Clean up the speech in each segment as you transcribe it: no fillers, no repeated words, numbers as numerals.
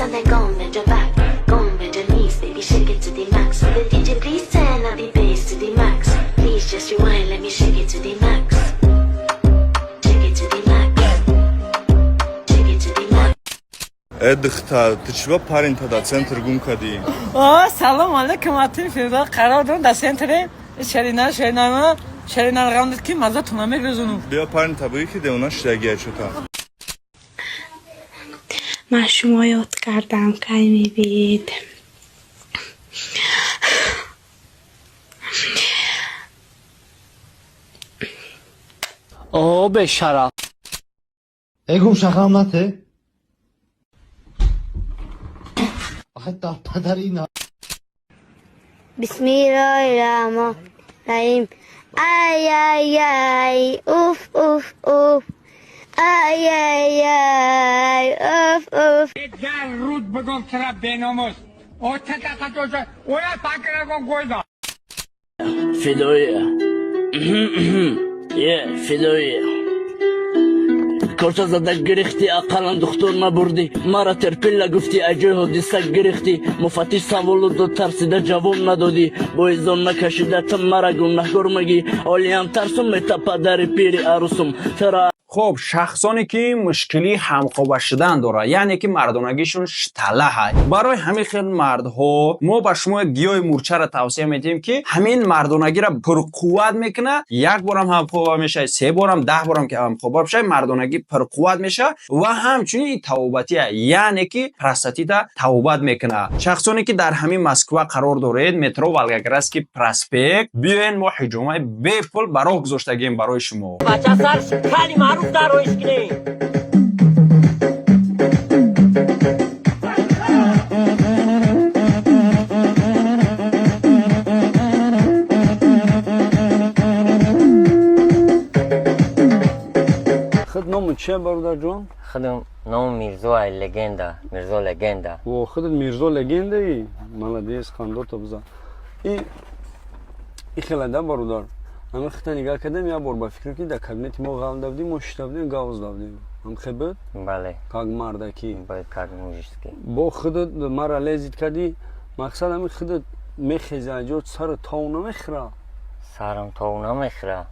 and then go and bend your back. Go and bend your knees, baby, shake it to the max. So the DJ please turn up the bass to the max. Please just rewind, let me shake it to the max. Shake it to the max. Shake it to the max. Edkhta, ты чего парень-то до центр гумкади? О, салом алейкум, атин фирда қарор дорам да центре шарина раундет ки маза тунаме безуну. بیا парень-то بگی ده اونا شدگیه چطور؟ من شما یاد کردم که میبید او به شرف ایگم شخم نته آخه تا پدر اینا بسم الله الرحمن الرحیم ای ای ای اوف اوف اوف ای ای ای اوف اوف در رود بگم طرف بیناموز او تدقیق دوزه اویا فکر کن گویدا فدایه فدایه کارشزده گرفتی اقلا دکتر نبردی مرا ترپیل گفتی اجای حدیثه گرفتی مفتیش سوالو دو ترسیده جواب ندادی بایزان نکشیده تم مرا گناهکار مگی آلیم ترسم میتا پدر پیری عروسم ترا خب شخصانی که مشکلی همخوابه شدن داره یعنی که مردانگیشون شتله های برای همین خیلی مردها ما به شما گیاه مورچه را توصیه میدیم که همین مردانگی را پرقوت میکنه یک بارم همخوابه میشه 3 بارم 10 بارم که همخوابه بشه مردانگی پرقوت میشه و همچنین توبتیه یعنی که پراستاتیت توبت میکنه شخصانی که در همین مسکو قرار دارید مترو ولگگرسکی پراسپکت بیاین ما حجومه بی پول برای گذاشتگیم برای شما بچه سر خیلی معروف در رویش کنی خود نام چیه برادر جان؟ خودم نام میرزا لگندا میرزا لگندا و خود میرزا لگندا ای молодец خاندار تو بزن این خیلی ده برادر همه خیلی نگاه کردم یه بار با فکر که در کابینت ما غام دادیم ما شتابدیم گاوز دادیم هم خبر بله کاغ مرده کی باید کار موجودی با خودت مرا لذت کردی مقصد همین خودت میخیزه اجازه سر تاونه میخره سرم تاونه میخره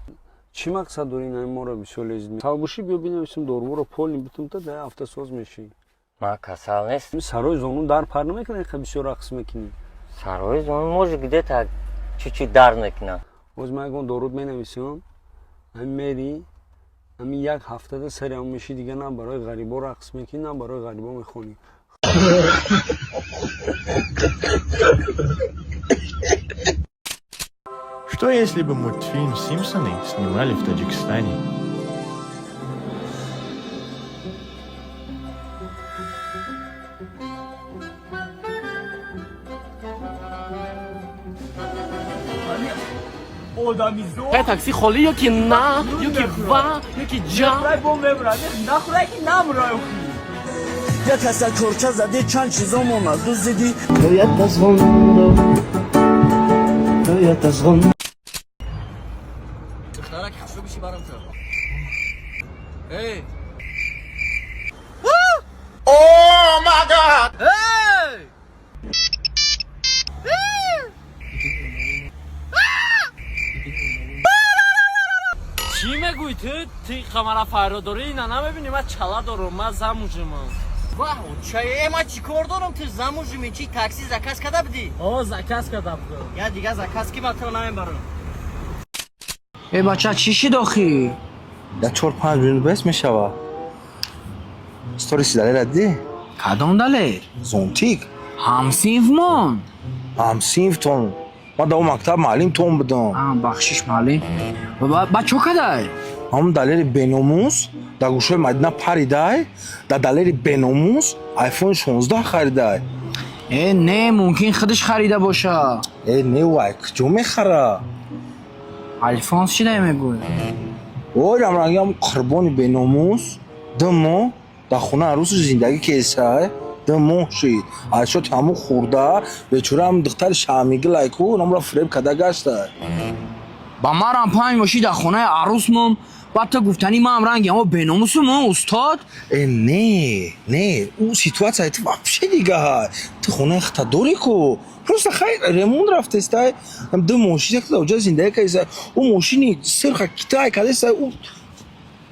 چی مقصد داری این ما رو بسیار لذت تابوشی بیا ببینیم اسم دورو رو پول نمیتونم تا ده هفته ساز میشی ما کسال نیست سرای زانون در پر نمیکنه خیلی بسیار رقص میکنی سرای زانون موج گده تا چی در نکنه باز من اگه درود مینویسم هم میری همین یک هفته ده سری هم میشی دیگه نه برای غریبا رقص میکنی نه برای غریبا میخونی Что если бы мультфильм «Симпсоны» снимали в Таджикистане? تاکسی خالی یا که نه یا که وا یا که جا یا کسا کرچه زدی چند چیزا ما دزدیدی باید از غنده باید از غنده دخترک خسرو بشی برام تو ای Oh my god ای چی میگوی تو خمره فراداری اینا نمیبینی من چلا دارم من زموجم واه چای ما چی کار دارم تو زموجمی چی تاکسی زکاس کده بدی آه زکاس کده بودم یا دیگه زکاس کی بطور نمیبرم ای بچه چیشی داخی؟ در 4-5 میلیون بس میشوه ستوریسی دلیل ردی؟ کدام دلیل؟ زونتیک همسیف من همسیف تون ما در اون مکتب معلم تون بدم بخشش معلم بچه کده؟ هم دلیل بیناموس در گوشه مدینه پریده در دلیل بیناموس آیفون 16 خریده نه ممکن خودش خریده باشه نه وای کجا میخره الفانس چی ده میگوی؟ وای رمرنگی قربانی بیناموس 2 ماه در خونه عروس زندگی کیسه 2 ماه شید عرشا تمو خورده بیچاره هم دختر شامیگی لایکو نمرا فریب کده گشته با ما رم 5 ماشی در خونه عروس مم بعد تو گفتنی ما هم رنگیم اما بناموسم استاد نه اون سیتواتسیا تو вообще دیگه تو خونه خطا دوری کو просто خیر ремонт رفته است هم دو ماشین که اونجا زندگی کردی اون ماشینی سرخ کیتای کردی اون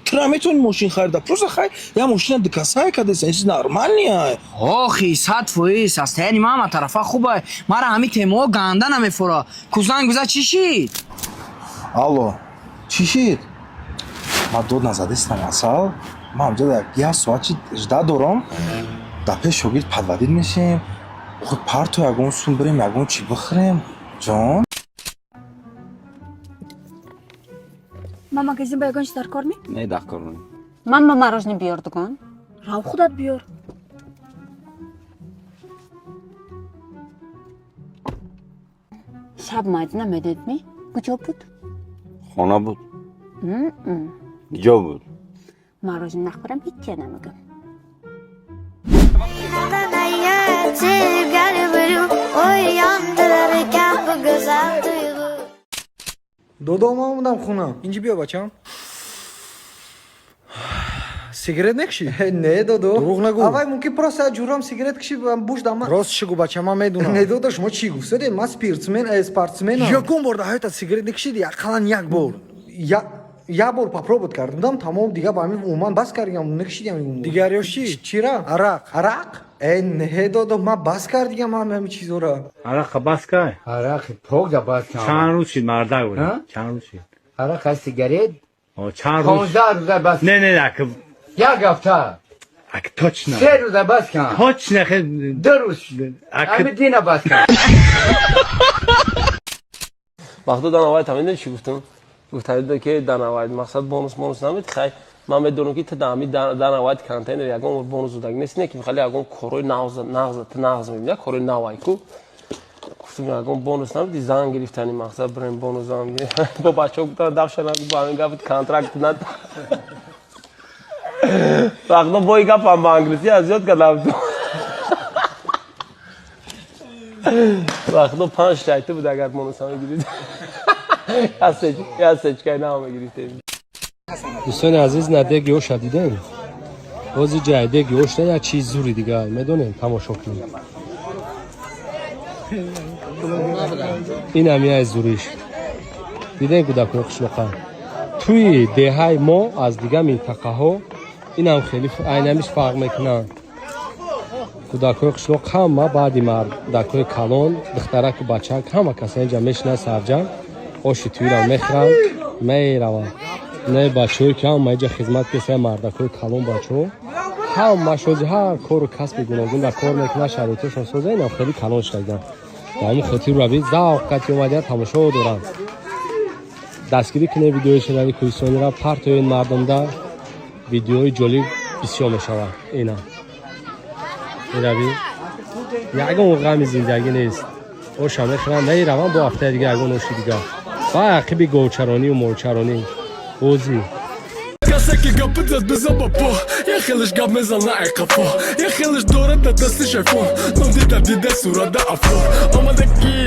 ترامتون ماشین خریده просто خیر یا ماشین دکاسای کردی این نرمال نیه آخی 100% است یعنی ما طرفا خوبه ما را همین تیمو گنده نمیفوره کوزان گذا چی شید алло چی شید ما دو نزدستم اصلا ما اونجا در یه ساعتی جدا دارم دپه شوگیر پدودید میشیم خود پرتو یکون سون بریم یکون چی بخوریم جان ما магазин ба ягон чиз дар кор ми? Не дар кор ми. Ман ба мороженое биёр дугон. Рав худат биёр. Шаб Мадина медидми? Куҷо буд? Хона буд. Ҷо буд. Мороженое нахӯрам ҳеҷ намегӯм. دادا ما اومدم خونه اینجا بیا بچم سیگرت نکشی؟ نه دادا دروغ نگو اوای ممکن پروسه جورم سیگرت کشی بوش دام راست شگو بچم من میدونم نه دادا شما چی گفتید من اسپورتسمنم یکم بار حیات سیگرت نکشیدی اقلا یک بار یک بار попробовать کردم تمام دیگه با همین عموما بس کردم نکشیدم دیگه یاشی چیرا عراق نه دادا من بس کردم همه چیزا رو عراق بس کرد عراق پروگ دا بس کردم چند روز شد مرده بود چند روز شد عراق سیگرت چند روز 15 روز بس نه یک هفته اگه تاچ نه 3 روز بس کردم تاچ نه 2 روز همه دینا بس کردم وقتی دانوای تامین چی گفتم گفتید که دانوای مقصد بونوس نمید خیلی من میدونم که تدامی دانوای کانتینر یکم بونوس داد نیست نه که میخواد یکم کوروی ناز میبینه کوروی نوای کو گفتم یکم بونوس نمید زنگ گرفتنی مقصد بریم بونوس زنگ با بچه گفتن داشتن با همین گفت کانترکت ند وقتی بایی گفتم با انگلیسی از یاد کردم وقتی 5 تایته بود اگر بونوس هم گرفت یا سچکای نام گرفتیم دوستان عزیز نده گوش دیدین بازی جدید گوش نه چیز زوری دیگه میدونین تماشا کنید این همیه از زوریش دیدین کودکان قشلوقا توی دههای ما از دیگه منطقه ها این هم خیلی اینمیش فرق میکنن کودکان قشلوق همه بعدی مردکای کلان دخترک بچک همه کسی اینجا میشنه سرجم آشی توی را میخرن میرون نه بچه‌ای که هم اینجا خدمت کسی مردکای کلان بچه‌ها هم مشوزی هر کار و کسب گوناگون در کار میکنه شرایطشون سازه اینا خیلی کلان شدن با همین خاطر روی ذوق قطعی اومدن تماشا دارن دستگیری کنه ویدیوی شنوی کوهستانی را پرت این مردم در ویدیوی جالب بسیار میشود اینا روی یکم غم زندگی نیست او شامل خرم میرون با هفته دیگه اگه نوشی دیگه با عقبی گوچرانی و مورچرانی بوزی Kasaki kapıda bize baba Ya xiliş qab mezalna ay qafa Ya xiliş dorada dasti şayfon Non dida surada afro Amadaki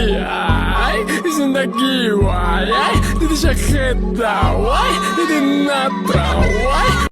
ay Izindaki vay Didi şakheda vay Didi natra vay